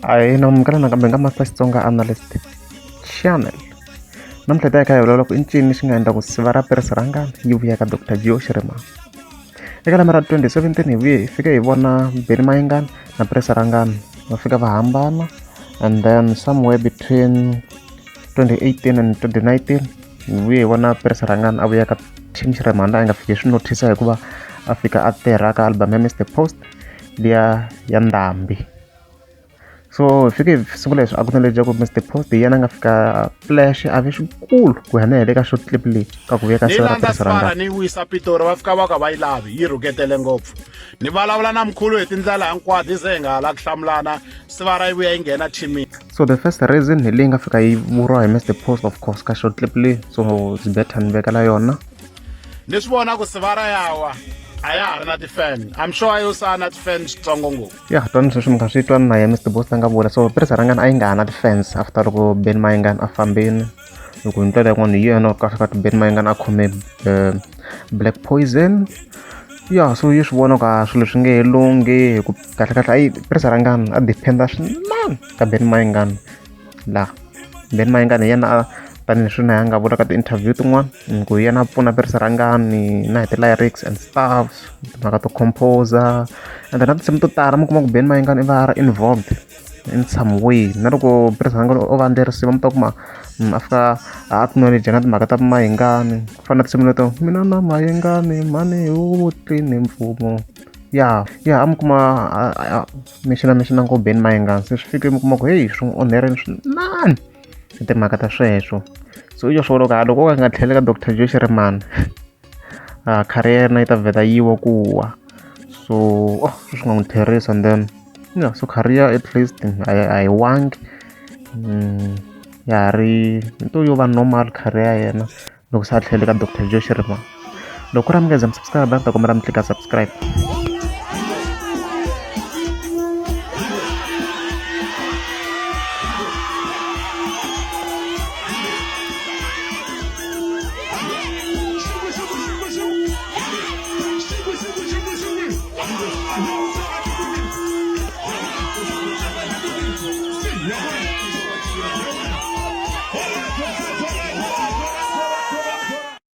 Ahee, namuntlha kambe nga Master Xitsonga Analyst Channel. Namuntlha hi ta ya kha hi vulavula ku i ncini lexi nga endla ku siva ra Pirisirangana yi vuya ka Dr. Geo Shirima. Eka lembe ra 2017 hi vuye hi fike hi vona Benny Mayengani na Pirisirangana va fika va hambana, and then somewhere between 2018 and 2019 hi vuye hi vona Pirisirangana a vuya ka Team Shirima laha a nga fiki swi nothisa hikuva a fika a tirha ka album ya Mr Post liya ya Ndhambi. So hi fike hi sungula hi swi acknowledge ku Mr Post hi yena a nga fika flash a ve xikulu ku ya na hi le ka short clip leyi ka ku vuya ka siva ra Pirisirangana. Ni wisa Pitori va fika va ka va yi lavi yi rhuketele ngopfu. Ni vulavula na mkhulu hi tindlela hinkwato hi ze hi nga ha lavi ku hlamulana siva ra yi vuya yi nghena thimini. So the first reason hi leyi nga fika yi vuriwa hi Mr Post of course ka short clip leyi, so it's better ni vekela yona. Ni swi vona ku siva ra yawa a ya ha ri na tifan. I'm sure yo sa na tifan switsongo ngopfu. Ya twani sweswi mi kha swi twa na ya Mr Post a nga vula, so Pirisirangana a yi nga ha na defense after loko Benny Mayengani a fambini. Loko hi ndlela yin'wana hi yena ka ka Benny Mayengani a khome Black Poison. Ya so yi swi vona ka swilo swi nge he lunghi hi ku kahlekahle a yi Pirisirangana a dependa swinene ka Benny Mayengani, laha Benny Mayengani hi yena a tanihileswi na ya nga vula ka ti-interview tin'wana ku yena a pfuna Pirisirangana na hi ti-lyrics and stuff, timhaka to composer, and then na tinsimu to tala mi kuma ku Benny Mayengani i va a ri involved in some way. Na loko Pirisirangana o va endle risimu mi ta kuma a fika a acknowledge na timhaka ta Mayengani ku fana na tinsimu leto mina na Mayengani mani hi wutlini mfumo. Ya a mi kuma mixina ngo Benny Mayengani, se swi fike mi kuma ku heyi swi n'wi onherile swinene hi timhaka ta sweswo. So i swo loko loko a nga tlheli ka Dr. Geo Shirima career na yi ta vheta yi wa ku wa, so swi nga n'wi tlherisa, and then so career at least a hi wangi ya ha ri nto yo va normal career ya yena loko se a tlhele ka Dr. Geo Shirima. Loko ku ri mi nga ze mi subscribe ta kombela mi tlika subscribe.